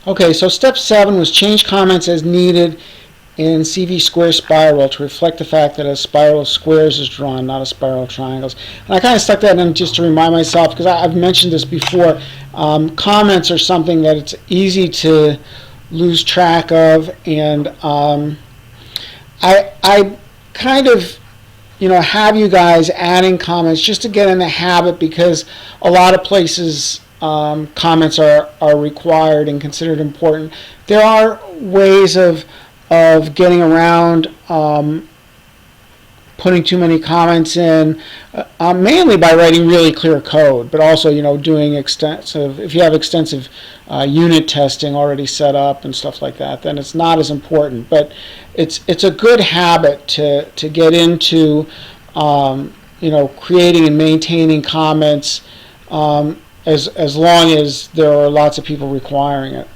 Okay, so step 7 was change comments as needed in CV square spiral to reflect the fact that a spiral of squares is drawn, not a spiral of triangles. And I kind of stuck that in just to remind myself, because I've mentioned this before. Comments are something that it's easy to lose track of, and I kind of have you guys adding comments just to get in the habit, because a lot of places comments are required and considered important. There are ways of getting around putting too many comments in, mainly by writing really clear code, but also doing extensive, if you have extensive unit testing already set up and stuff like that, then it's not as important. But it's a good habit to get into creating and maintaining comments as long as there are lots of people requiring it.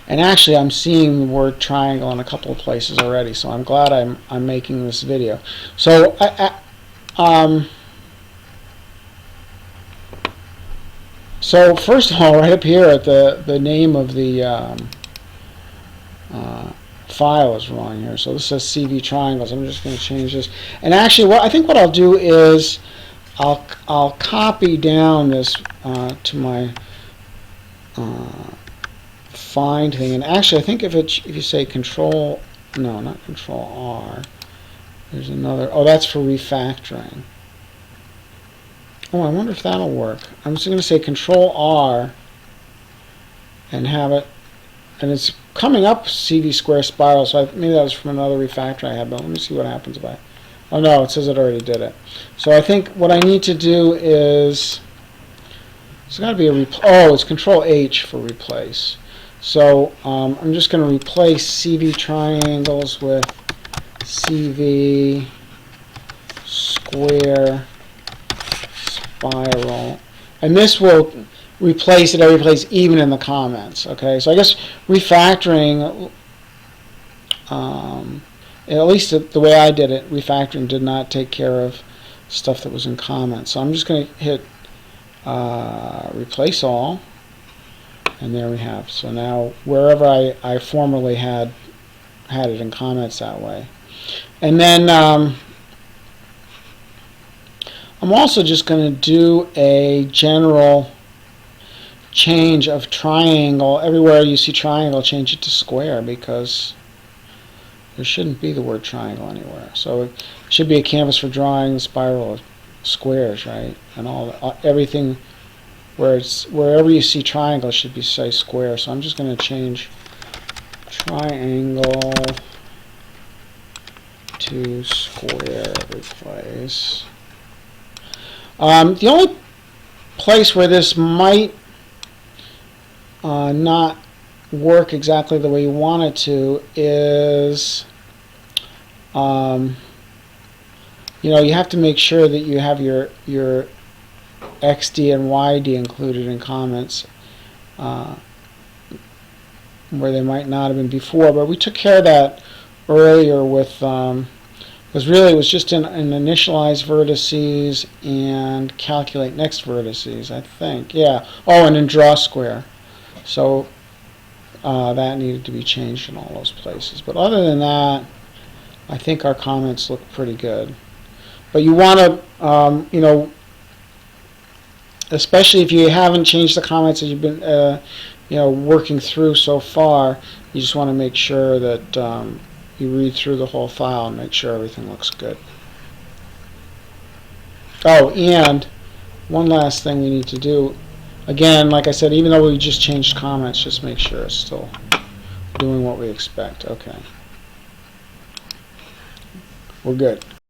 And actually, I'm seeing the word triangle in a couple of places already, so I'm glad I'm making this video. So so first of all, right up here at the name of the file is wrong here. So this says CV triangles. I'm just going to change this. And actually, I think what I'll do is I'll copy down this to my find thing, and actually I think if you say control, no, not control R, there's another, oh, that's for refactoring. Oh, I wonder if that'll work. I'm just going to say control R and have it, and it's coming up CV square spiral, so maybe that was from another refactor I had, but let me see what happens by it. Oh no, it says it already did it. So I think what I need to do is, it's got to be it's control H for replace. So I'm just going to replace CV triangles with CV square spiral, and this will replace it every place, even in the comments. Okay, so I guess refactoring, at least the way I did it, refactoring did not take care of stuff that was in comments. So I'm just going to hit replace all. And there we have. So now wherever I formerly had it in comments that way. And then I'm also just going to do a general change of triangle. Everywhere you see triangle, change it to square, because there shouldn't be the word triangle anywhere. So it should be a canvas for drawing the spiral of squares, right? And everything. Wherever you see triangle should be, say, square. So I'm just going to change triangle to square every place. The only place where this might not work exactly the way you want it to is, you have to make sure that you have your XD and YD included in comments where they might not have been before, but we took care of that earlier with because really it was just in initialize vertices and calculate next vertices, I think. Yeah. Oh, and in draw square. So that needed to be changed in all those places. But other than that, I think our comments look pretty good. But you want to, especially if you haven't changed the comments that you've been, working through so far, you just want to make sure that you read through the whole file and make sure everything looks good. Oh, and one last thing we need to do. Again, like I said, even though we just changed comments, just make sure it's still doing what we expect. Okay. We're good.